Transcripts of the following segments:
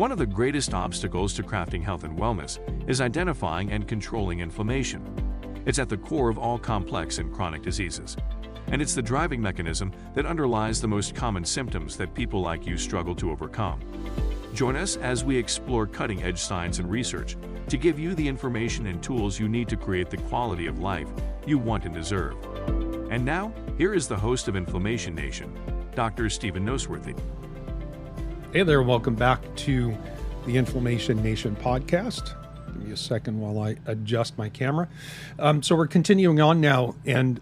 One of the greatest obstacles to crafting health and wellness is identifying and controlling inflammation. It's at the core of all complex and chronic diseases, and it's the driving mechanism that underlies the most common symptoms that people like you struggle to overcome. Join us as we explore cutting-edge science and research to give you the information and tools you need to create the quality of life you want and deserve. And now, here is the host of Inflammation Nation, Dr. Stephen Noseworthy. Hey there, welcome back to the Inflammation Nation podcast. Give me a second while I adjust my camera. So we're continuing on now and,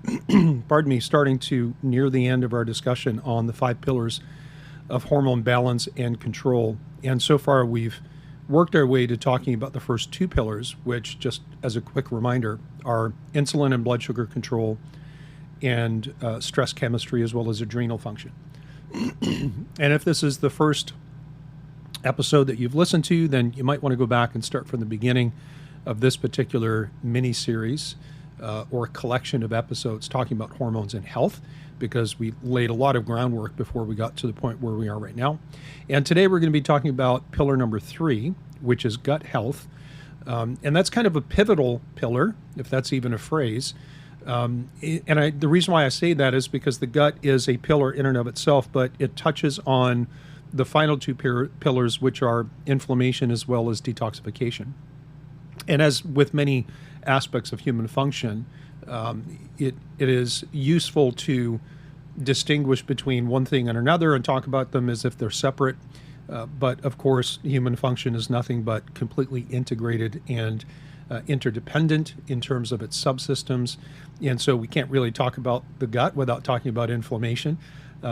starting to near the end of our discussion on the 5 pillars of hormone balance and control. And so far we've worked our way to talking about the first 2 pillars, which, just as a quick reminder, are insulin and blood sugar control and stress chemistry, as well as adrenal function. And if this is the first episode that you've listened to, then you might want to go back and start from the beginning of this particular mini-series or collection of episodes talking about hormones and health, because we laid a lot of groundwork before we got to the point where we are right now. And today we're going to be talking about pillar number 3, which is gut health. And that's kind of a pivotal pillar, if that's even a phrase. The reason why I say that is because the gut is a pillar in and of itself, but it touches on the final 2 pillars, which are inflammation as well as detoxification. And as with many aspects of human function, it is useful to distinguish between one thing and another and talk about them as if they're separate. But of course, human function is nothing but completely integrated and interdependent in terms of its subsystems. And so we can't really talk about the gut without talking about inflammation.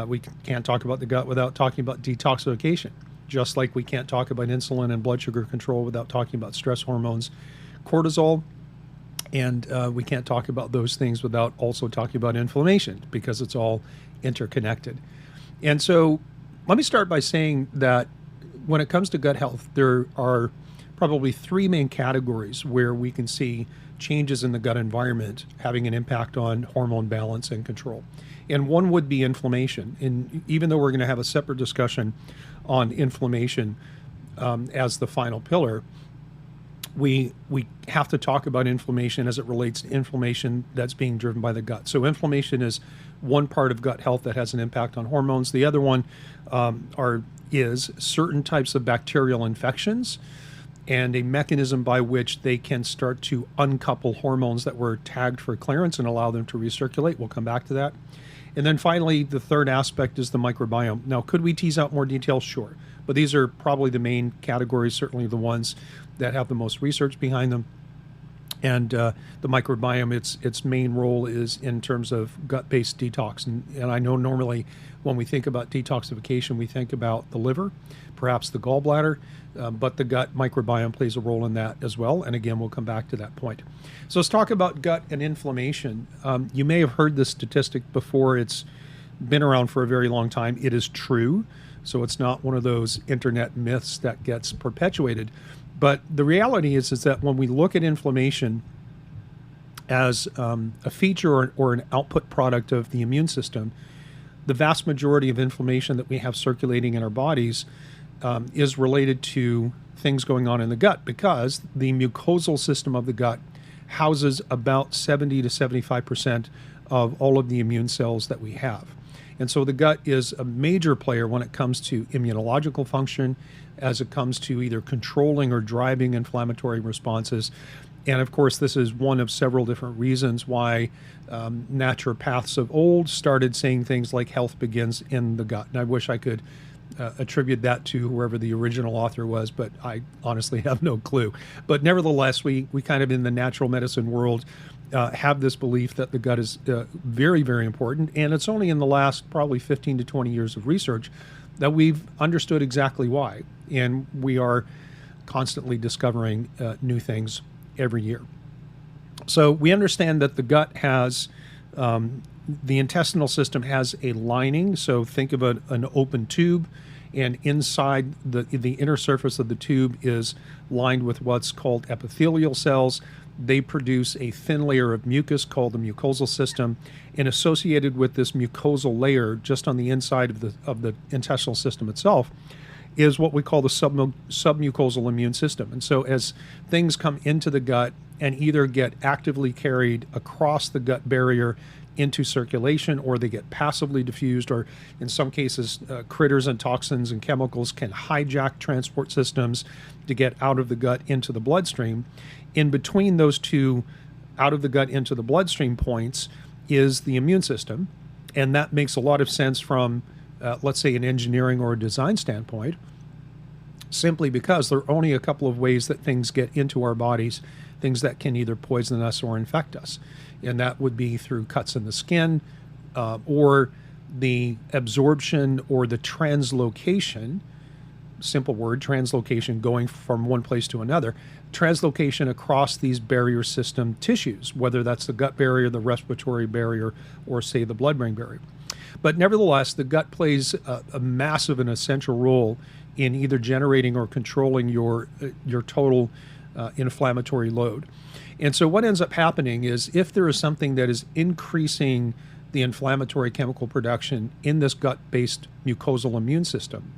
We can't talk about the gut without talking about detoxification, just like we can't talk about insulin and blood sugar control without talking about stress hormones, cortisol, and we can't talk about those things without also talking about inflammation, because it's all interconnected. And so let me start by saying that when it comes to gut health, there are probably 3 main categories where we can see changes in the gut environment having an impact on hormone balance and control. And one would be inflammation. And even though we're going to have a separate discussion on inflammation as the final pillar, we have to talk about inflammation as it relates to inflammation that's being driven by the gut. So inflammation is one part of gut health that has an impact on hormones. The other one is certain types of bacterial infections and a mechanism by which they can start to uncouple hormones that were tagged for clearance and allow them to recirculate. We'll come back to that. And then finally, the third aspect is the microbiome. Now, could we tease out more details? Sure. But these are probably the main categories, certainly the ones that have the most research behind them. And the microbiome, its main role is in terms of gut-based detox. And I know normally when we think about detoxification, we think about the liver, perhaps the gallbladder, but the gut microbiome plays a role in that as well. And again, we'll come back to that point. So let's talk about gut and inflammation. You may have heard this statistic before. It's been around for a very long time. It is true. So it's not one of those internet myths that gets perpetuated. But the reality is that when we look at inflammation as a feature or an output product of the immune system, the vast majority of inflammation that we have circulating in our bodies is related to things going on in the gut, because the mucosal system of the gut houses about 70 to 75% of all of the immune cells that we have. And so the gut is a major player when it comes to immunological function, as it comes to either controlling or driving inflammatory responses. And of course, this is one of several different reasons why naturopaths of old started saying things like health begins in the gut. And I wish I could attribute that to whoever the original author was, but I honestly have no clue. But nevertheless, we kind of in the natural medicine world have this belief that the gut is very, very important. And it's only in the last probably 15 to 20 years of research that we've understood exactly why. And we are constantly discovering new things every year. So we understand that the gut has, the intestinal system has a lining. So think of an open tube, and inside the inner surface of the tube is lined with what's called epithelial cells. They produce a thin layer of mucus called the mucosal system, and associated with this mucosal layer just on the inside of the intestinal system itself is what we call the submucosal immune system. And so as things come into the gut and either get actively carried across the gut barrier into circulation, or they get passively diffused, or in some cases, critters and toxins and chemicals can hijack transport systems to get out of the gut into the bloodstream. In between those two out of the gut into the bloodstream points is the immune system. And that makes a lot of sense from, let's say, an engineering or a design standpoint, simply because there are only a couple of ways that things get into our bodies, things that can either poison us or infect us. And that would be through cuts in the skin, or the absorption or the translocation, simple word, translocation, going from one place to another, translocation across these barrier system tissues, whether that's the gut barrier, the respiratory barrier, or say the blood-brain barrier. But nevertheless, the gut plays a massive and essential role in either generating or controlling your total inflammatory load. And so what ends up happening is, if there is something that is increasing the inflammatory chemical production in this gut-based mucosal immune system,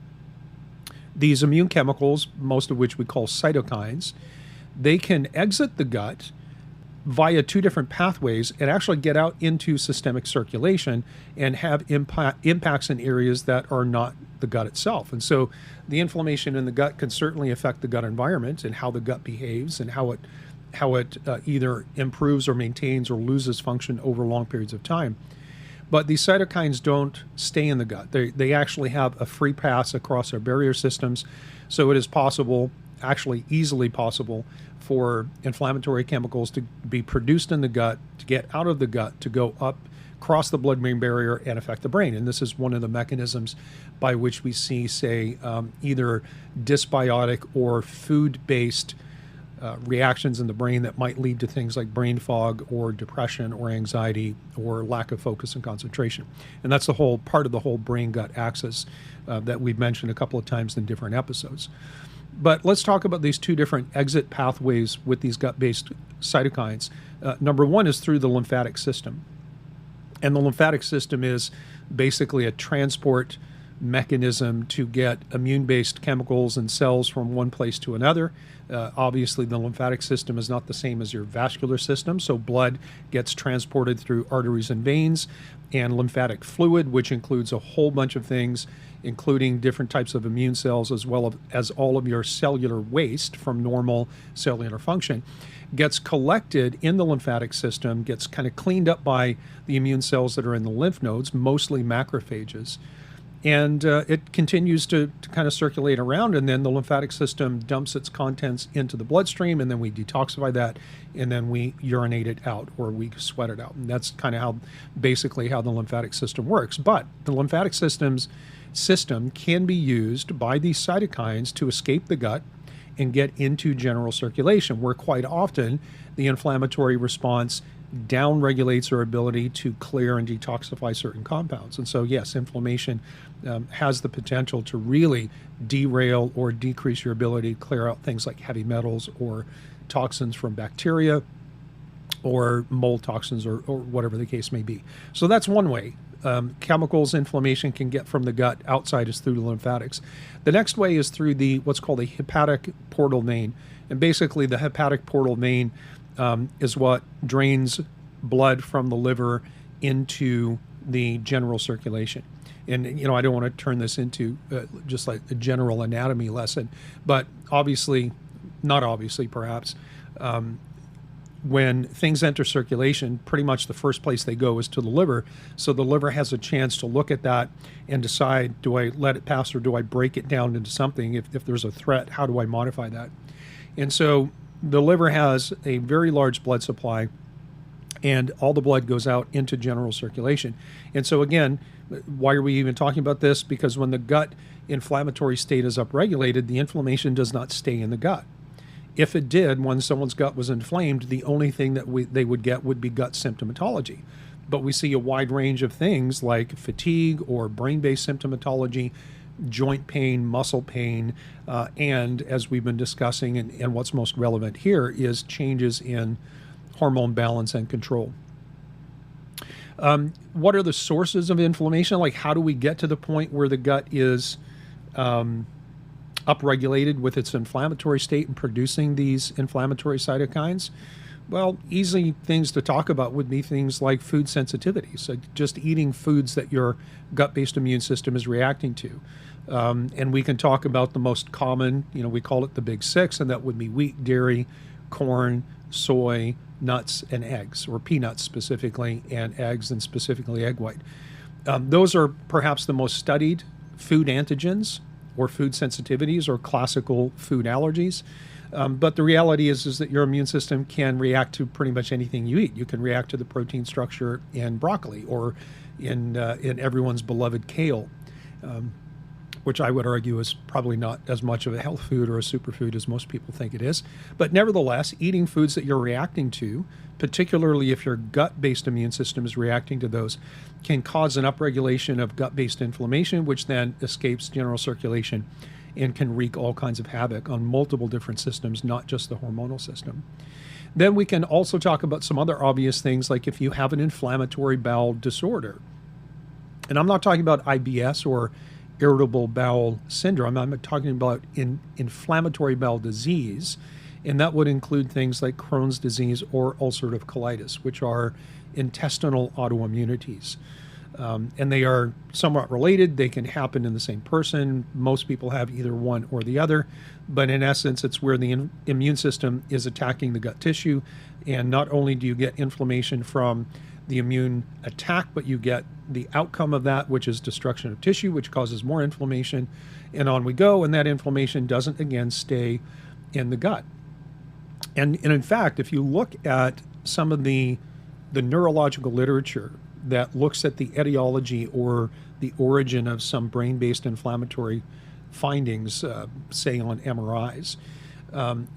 these immune chemicals, most of which we call cytokines, they can exit the gut via two different pathways and actually get out into systemic circulation and have impacts in areas that are not the gut itself. And so the inflammation in the gut can certainly affect the gut environment and how the gut behaves and how it either improves or maintains or loses function over long periods of time. But these cytokines don't stay in the gut. They actually have a free pass across our barrier systems. So it is possible, actually easily possible, for inflammatory chemicals to be produced in the gut, to get out of the gut, to go up, cross the blood-brain barrier and affect the brain. And this is one of the mechanisms by which we see, say, either dysbiotic or food-based reactions in the brain that might lead to things like brain fog or depression or anxiety or lack of focus and concentration. And that's the whole part of the whole brain-gut axis that we've mentioned a couple of times in different episodes. But let's talk about these two different exit pathways with these gut-based cytokines. Number one is through the lymphatic system. And the lymphatic system is basically a transport mechanism to get immune-based chemicals and cells from one place to another. Obviously, the lymphatic system is not the same as your vascular system, so blood gets transported through arteries and veins, and lymphatic fluid, which includes a whole bunch of things, including different types of immune cells, as well as all of your cellular waste from normal cellular function, gets collected in the lymphatic system, gets kind of cleaned up by the immune cells that are in the lymph nodes, mostly macrophages. And it continues to kind of circulate around, and then the lymphatic system dumps its contents into the bloodstream, and then we detoxify that, and then we urinate it out, or we sweat it out. And that's kind of basically how the lymphatic system works. But the lymphatic system can be used by these cytokines to escape the gut and get into general circulation, where quite often the inflammatory response down-regulates our ability to clear and detoxify certain compounds. And so, yes, inflammation has the potential to really derail or decrease your ability to clear out things like heavy metals or toxins from bacteria or mold toxins or whatever the case may be. So that's one way. Chemicals, inflammation can get from the gut outside is through the lymphatics. The next way is through what's called the hepatic portal vein. And basically the hepatic portal vein is what drains blood from the liver into the general circulation. And, I don't want to turn this into just like a general anatomy lesson, but not obviously perhaps, when things enter circulation, pretty much the first place they go is to the liver. So the liver has a chance to look at that and decide, do I let it pass or do I break it down into something? If there's a threat, how do I modify that? And so the liver has a very large blood supply, and all the blood goes out into general circulation. And so again, why are we even talking about this? Because when the gut inflammatory state is upregulated, the inflammation does not stay in the gut. If it did, when someone's gut was inflamed, the only thing that they would get would be gut symptomatology. But we see a wide range of things like fatigue or brain-based symptomatology, joint pain, muscle pain, and as we've been discussing, and what's most relevant here is changes in hormone balance and control. What are the sources of inflammation? Like, how do we get to the point where the gut is upregulated with its inflammatory state and producing these inflammatory cytokines? Well, easy things to talk about would be things like food sensitivity. So just eating foods that your gut-based immune system is reacting to. And we can talk about the most common, we call it the big six, and that would be wheat, dairy, corn, soy, nuts, and eggs, or peanuts specifically, and eggs, and specifically egg white. Those are perhaps the most studied food antigens or food sensitivities or classical food allergies. But the reality is that your immune system can react to pretty much anything you eat. You can react to the protein structure in broccoli or in everyone's beloved kale, which I would argue is probably not as much of a health food or a superfood as most people think it is. But nevertheless, eating foods that you're reacting to, particularly if your gut-based immune system is reacting to those, can cause an upregulation of gut-based inflammation, which then escapes general circulation and can wreak all kinds of havoc on multiple different systems, not just the hormonal system. Then we can also talk about some other obvious things, like if you have an inflammatory bowel disorder. And I'm not talking about IBS or irritable bowel syndrome. I'm talking about inflammatory bowel disease, and that would include things like Crohn's disease or ulcerative colitis, which are intestinal autoimmunities. And they are somewhat related. They can happen in the same person. Most people have either one or the other, but in essence, it's where the immune system is attacking the gut tissue, and not only do you get inflammation from the immune attack, but you get the outcome of that, which is destruction of tissue, which causes more inflammation, and on we go, and that inflammation doesn't, again, stay in the gut. And in fact, if you look at some of the neurological literature that looks at the etiology or the origin of some brain-based inflammatory findings, say on MRIs,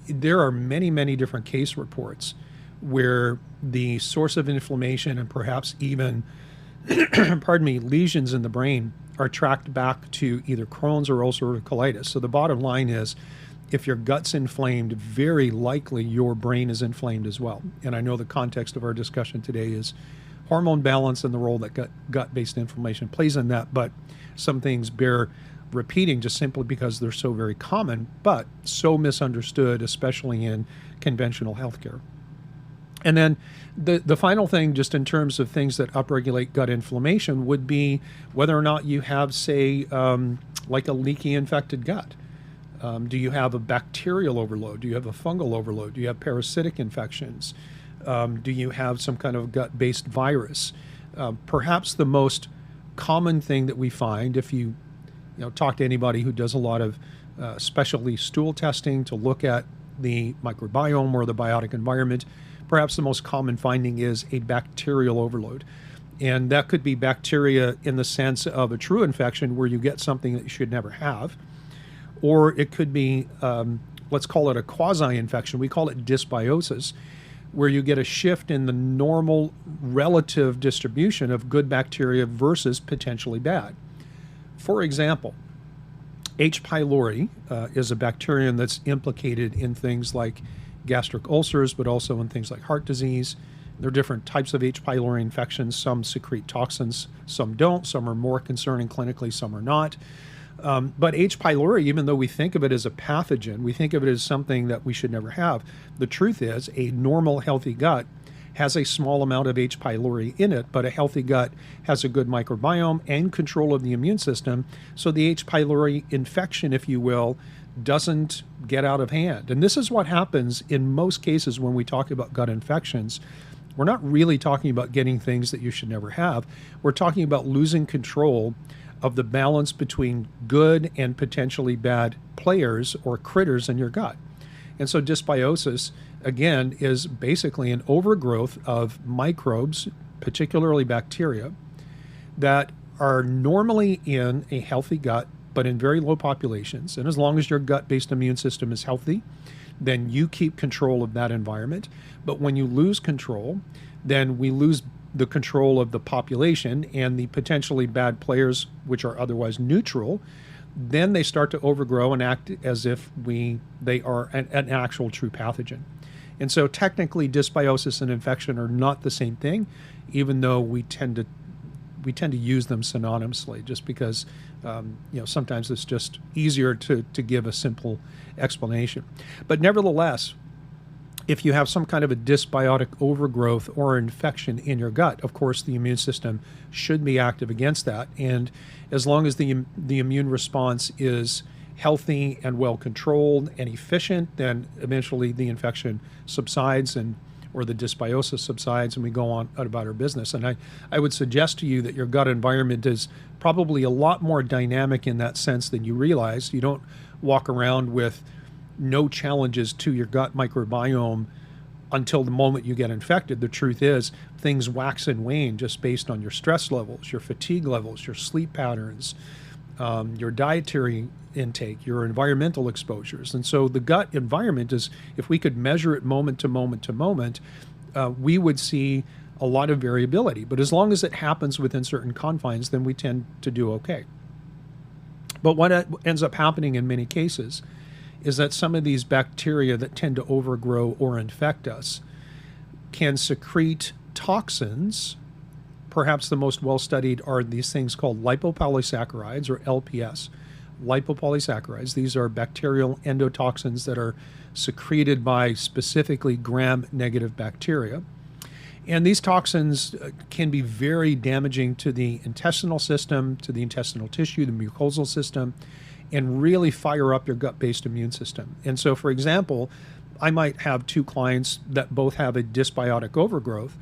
there are many, many different case reports where the source of inflammation and perhaps even, lesions in the brain are tracked back to either Crohn's or ulcerative colitis. So the bottom line is, if your gut's inflamed, very likely your brain is inflamed as well. And I know the context of our discussion today is hormone balance and the role that gut-based inflammation plays in that, but some things bear repeating just simply because they're so very common, but so misunderstood, especially in conventional healthcare. And then the final thing, just in terms of things that upregulate gut inflammation, would be whether or not you have, say, like a leaky infected gut. Do you have a bacterial overload? Do you have a fungal overload? Do you have parasitic infections? Do you have some kind of gut-based virus? Perhaps the most common thing that we find, if you talk to anybody who does a lot of specialty stool testing to look at the microbiome or the biotic environment, perhaps the most common finding is a bacterial overload. And that could be bacteria in the sense of a true infection where you get something that you should never have. Or it could be, let's call it a quasi-infection. We call it dysbiosis, where you get a shift in the normal relative distribution of good bacteria versus potentially bad. For example, H. pylori is a bacterium that's implicated in things like gastric ulcers, but also in things like heart disease. There are different types of H. pylori infections. Some secrete toxins, some don't. Some are more concerning clinically, some are not. But H. pylori, even though we think of it as a pathogen, we think of it as something that we should never have. The truth is, a normal, healthy gut has a small amount of H. pylori in it, but a healthy gut has a good microbiome and control of the immune system. So the H. pylori infection, if you will, doesn't get out of hand. And this is what happens in most cases when we talk about gut infections. We're not really talking about getting things that you should never have. We're talking about losing control of the balance between good and potentially bad players or critters in your gut. And so dysbiosis, again, is basically an overgrowth of microbes, particularly bacteria, that are normally in a healthy gut, but in very low populations. And as long as your gut-based immune system is healthy, then you keep control of that environment. But when you lose control, then we lose the control of the population, and the potentially bad players, which are otherwise neutral, then they start to overgrow and act as if they are an actual true pathogen. And so technically dysbiosis and infection are not the same thing, even though we tend to we tend to use them synonymously just because, sometimes it's just easier to give a simple explanation. But nevertheless, if you have some kind of a dysbiotic overgrowth or infection in your gut, of course, the immune system should be active against that. And as long as the immune response is healthy and well controlled and efficient, then eventually the infection subsides or the dysbiosis subsides, and we go on about our business. And I would suggest to you that your gut environment is probably a lot more dynamic in that sense than you realize. You don't walk around with no challenges to your gut microbiome until the moment you get infected. The truth is, things wax and wane just based on your stress levels, your fatigue levels, your sleep patterns, your dietary intake, your environmental exposures. And so the gut environment is, if we could measure it moment to moment to moment, we would see a lot of variability. But as long as it happens within certain confines, then we tend to do okay. But what ends up happening in many cases is that some of these bacteria that tend to overgrow or infect us can secrete toxins. Perhaps the most well-studied are these things called lipopolysaccharides, or LPS. Lipopolysaccharides, these are bacterial endotoxins that are secreted by specifically gram-negative bacteria. And these toxins can be very damaging to the intestinal system, to the intestinal tissue, the mucosal system, and really fire up your gut-based immune system. And so, for example, I might have two clients that both have a dysbiotic overgrowth,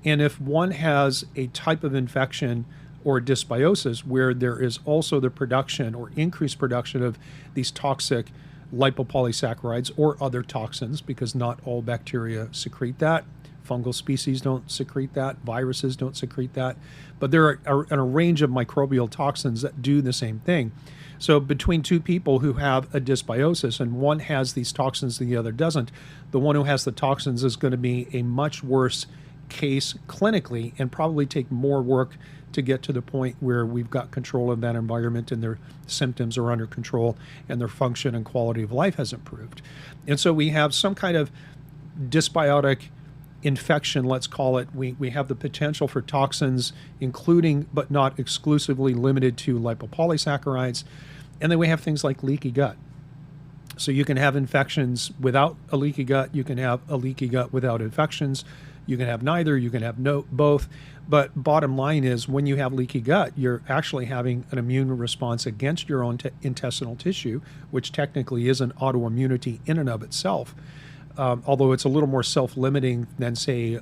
and if one has a type of infection or dysbiosis where there is also the production or increased production of these toxic lipopolysaccharides or other toxins, because not all bacteria secrete that. Fungal species don't secrete that. Viruses don't secrete that. But there are a range of microbial toxins that do the same thing. So between two people who have a dysbiosis and one has these toxins and the other doesn't, the one who has the toxins is going to be a much worse case clinically and probably take more work to get to the point where we've got control of that environment and their symptoms are under control and their function and quality of life has improved. And so we have some kind of dysbiotic infection, let's call it. We have the potential for toxins, including but not exclusively limited to lipopolysaccharides. And then we have things like leaky gut. So you can have infections without a leaky gut. You can have a leaky gut without infections. You can have neither. You can have both. But bottom line is, when you have leaky gut, you're actually having an immune response against your own intestinal tissue, which technically is an autoimmunity in and of itself. Although it's a little more self-limiting than, say,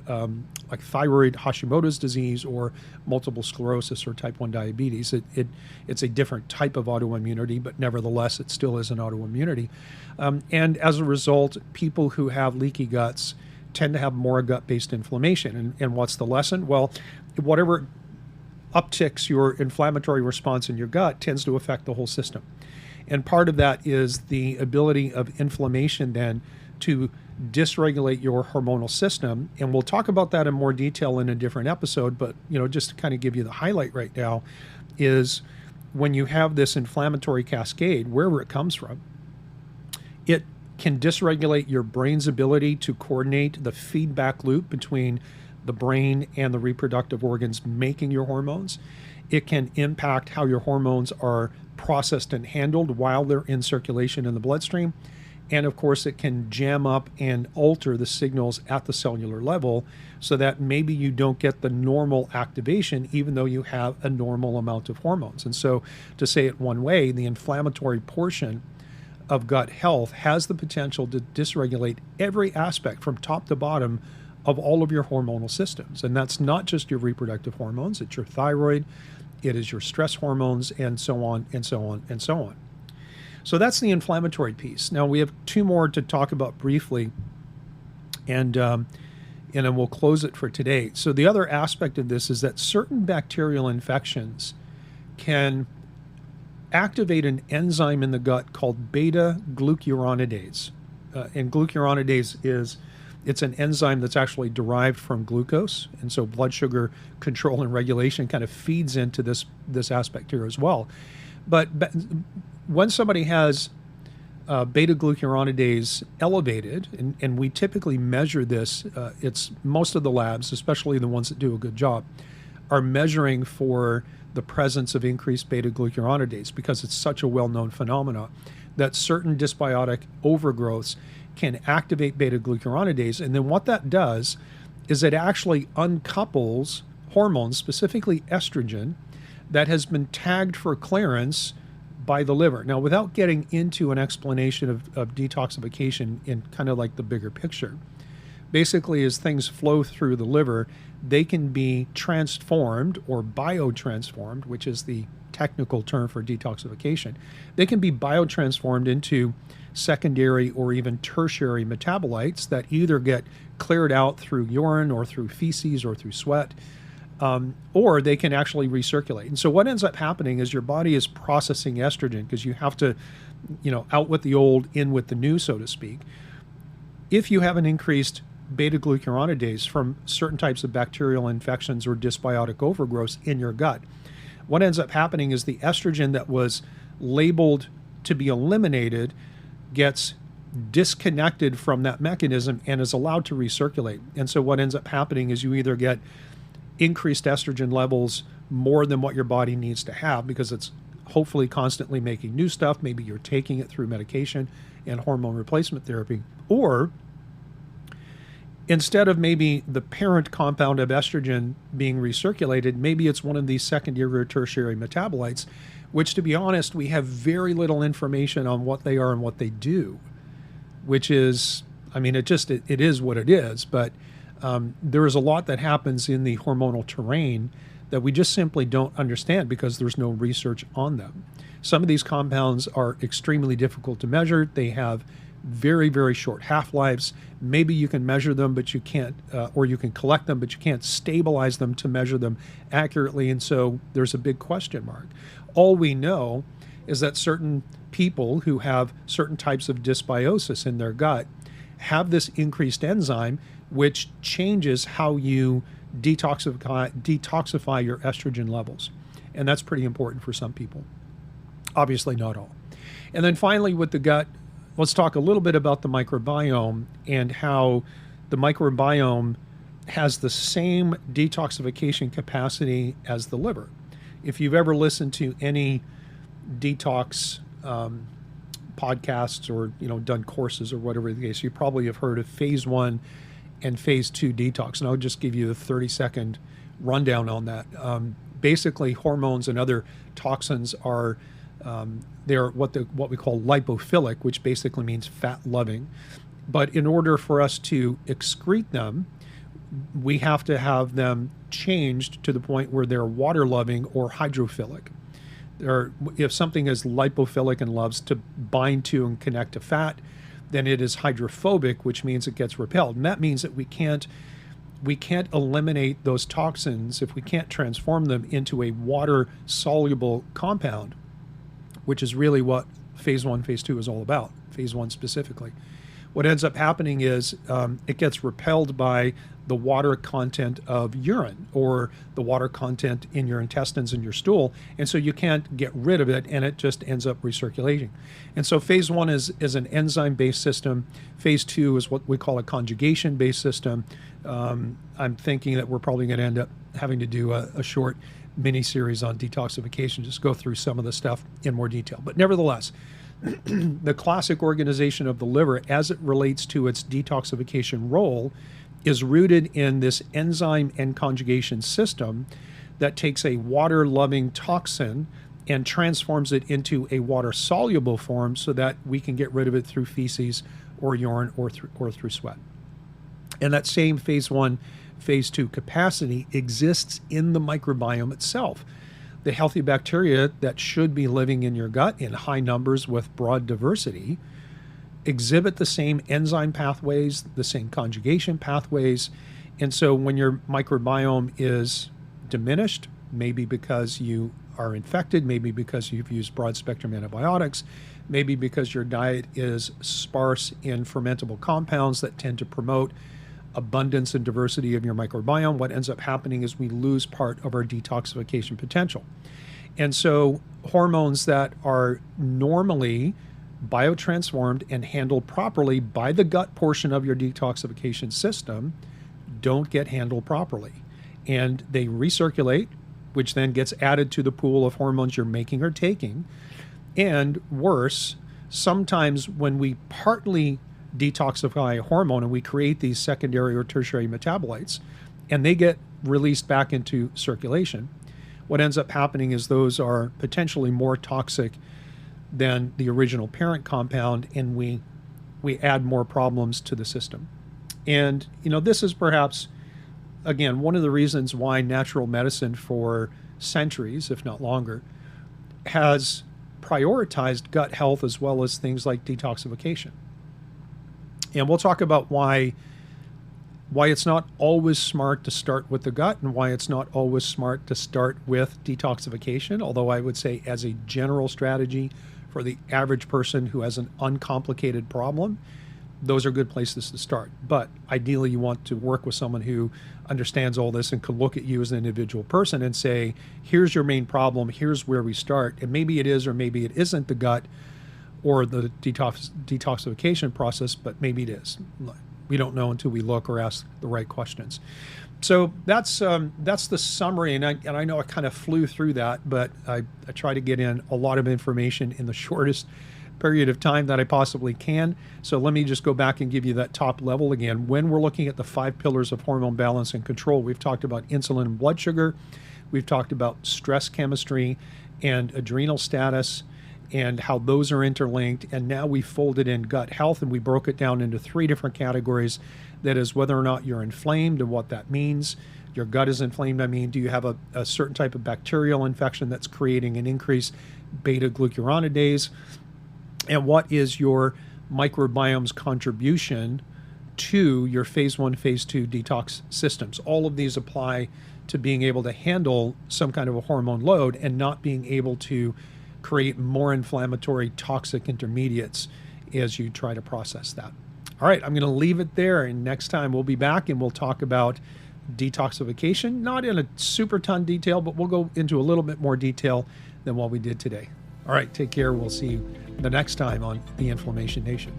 like thyroid Hashimoto's disease or multiple sclerosis or type 1 diabetes. It's a different type of autoimmunity, but nevertheless, it still is an autoimmunity. And as a result, people who have leaky guts tend to have more gut-based inflammation. And what's the lesson? Well, whatever upticks your inflammatory response in your gut tends to affect the whole system. And part of that is the ability of inflammation then to dysregulate your hormonal system. And we'll talk about that in more detail in a different episode, but just to kind of give you the highlight right now is when you have this inflammatory cascade, wherever it comes from, it can dysregulate your brain's ability to coordinate the feedback loop between the brain and the reproductive organs making your hormones. It can impact how your hormones are processed and handled while they're in circulation in the bloodstream. And of course, it can jam up and alter the signals at the cellular level so that maybe you don't get the normal activation, even though you have a normal amount of hormones. And so, to say it one way, the inflammatory portion of gut health has the potential to dysregulate every aspect from top to bottom of all of your hormonal systems. And that's not just your reproductive hormones, it's your thyroid, it is your stress hormones, and so on, and so on, and so on. So that's the inflammatory piece. Now we have two more to talk about briefly, and then we'll close it for today. So the other aspect of this is that certain bacterial infections can activate an enzyme in the gut called beta-glucuronidase. And glucuronidase it's an enzyme that's actually derived from glucose, and so blood sugar control and regulation kind of feeds into this aspect here as well. But when somebody has beta-glucuronidase elevated, and we typically measure this, it's most of the labs, especially the ones that do a good job, are measuring for the presence of increased beta-glucuronidase because it's such a well-known phenomenon that certain dysbiotic overgrowths can activate beta-glucuronidase. And then what that does is it actually uncouples hormones, specifically estrogen, that has been tagged for clearance by the liver. Now, without getting into an explanation of detoxification in kind of like the bigger picture, basically as things flow through the liver, they can be transformed or biotransformed, which is the technical term for detoxification. They can be biotransformed into secondary or even tertiary metabolites that either get cleared out through urine or through feces or through sweat, or they can actually recirculate. And so what ends up happening is your body is processing estrogen because you have to, out with the old, in with the new, so to speak. If you have an increased beta-glucuronidase from certain types of bacterial infections or dysbiotic overgrowths in your gut, what ends up happening is the estrogen that was labeled to be eliminated gets disconnected from that mechanism and is allowed to recirculate. And so what ends up happening is you either get increased estrogen levels more than what your body needs to have because it's hopefully constantly making new stuff. Maybe you're taking it through medication and hormone replacement therapy, or instead of maybe the parent compound of estrogen being recirculated, maybe it's one of these secondary or tertiary metabolites, which, to be honest, we have very little information on what they are and what they do, which is, it is what it is. But there is a lot that happens in the hormonal terrain that we just simply don't understand because there's no research on them. Some of these compounds are extremely difficult to measure. They have very, very short half-lives. Maybe you can measure them, but you can't, or you can collect them, but you can't stabilize them to measure them accurately. And so there's a big question mark. All we know is that certain people who have certain types of dysbiosis in their gut have this increased enzyme, which changes how you detoxify your estrogen levels. And that's pretty important for some people. Obviously not all. And then finally, with the gut, let's talk a little bit about the microbiome and how the microbiome has the same detoxification capacity as the liver. If you've ever listened to any detox podcasts or done courses or whatever the case, you probably have heard of phase 1 and phase 2 detox. And I'll just give you a 30-second rundown on that. Basically, hormones and other toxins are they're what we call lipophilic, which basically means fat-loving. But in order for us to excrete them, we have to have them changed to the point where they're water-loving or hydrophilic. If something is lipophilic and loves to bind to and connect to fat, then it is hydrophobic, which means it gets repelled. And that means that we can't eliminate those toxins if we can't transform them into a water-soluble compound, which is really what phase 1, phase 2 is all about, phase 1 specifically. What ends up happening is it gets repelled by the water content of urine or the water content in your intestines and your stool, and so you can't get rid of it, and it just ends up recirculating. And so phase 1 is an enzyme-based system. Phase 2 is what we call a conjugation-based system. I'm thinking that we're probably going to end up having to do a short mini-series on detoxification, just go through some of the stuff in more detail. But nevertheless, the classic organization of the liver as it relates to its detoxification role is rooted in this enzyme and conjugation system that takes a water-loving toxin and transforms it into a water-soluble form so that we can get rid of it through feces or urine or through sweat. And that same phase 1, phase 2 capacity exists in the microbiome itself. The healthy bacteria that should be living in your gut in high numbers with broad diversity exhibit the same enzyme pathways, the same conjugation pathways. And so when your microbiome is diminished, maybe because you are infected, maybe because you've used broad spectrum antibiotics, maybe because your diet is sparse in fermentable compounds that tend to promote abundance and diversity of your microbiome, what ends up happening is we lose part of our detoxification potential. And so hormones that are normally biotransformed and handled properly by the gut portion of your detoxification system don't get handled properly. and they recirculate, which then gets added to the pool of hormones you're making or taking. And worse, sometimes when we partly detoxify a hormone and we create these secondary or tertiary metabolites, and they get released back into circulation, what ends up happening is those are potentially more toxic than the original parent compound, and we add more problems to the system. And, this is perhaps, again, one of the reasons why natural medicine for centuries, if not longer, has prioritized gut health as well as things like detoxification. And we'll talk about why it's not always smart to start with the gut and why it's not always smart to start with detoxification, although I would say as a general strategy for the average person who has an uncomplicated problem, those are good places to start. But ideally, you want to work with someone who understands all this and can look at you as an individual person and say, here's your main problem, here's where we start. And maybe it is or maybe it isn't the gut or the detoxification process, but maybe it is. We don't know until we look or ask the right questions. So that's the summary, and I know I kind of flew through that, but I try to get in a lot of information in the shortest period of time that I possibly can. So let me just go back and give you that top level again. When we're looking at the 5 pillars of hormone balance and control, we've talked about insulin and blood sugar, we've talked about stress chemistry and adrenal status, and how those are interlinked. And now we folded in gut health, and we broke it down into 3 different categories. That is whether or not you're inflamed and what that means. Your gut is inflamed. I mean, do you have a certain type of bacterial infection that's creating an increased beta-glucuronidase? And what is your microbiome's contribution to your phase 1, phase 2 detox systems? All of these apply to being able to handle some kind of a hormone load and not being able to create more inflammatory toxic intermediates as you try to process that. All right, I'm going to leave it there, and next time we'll be back and we'll talk about detoxification, not in a super ton detail, but we'll go into a little bit more detail than what we did today. All right, take care. We'll see you the next time on The Inflammation Nation.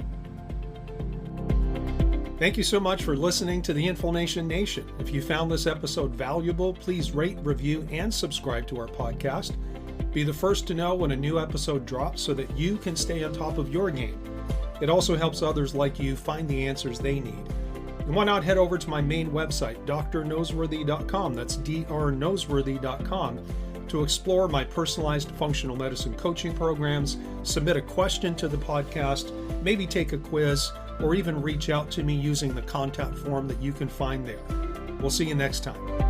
Thank you so much for listening to The Inflammation Nation. If you found this episode valuable, please rate, review, and subscribe to our podcast. Be the first to know when a new episode drops so that you can stay on top of your game. It also helps others like you find the answers they need. And why not head over to my main website, drnoseworthy.com, that's drnoseworthy.com, to explore my personalized functional medicine coaching programs, submit a question to the podcast, maybe take a quiz, or even reach out to me using the contact form that you can find there. We'll see you next time.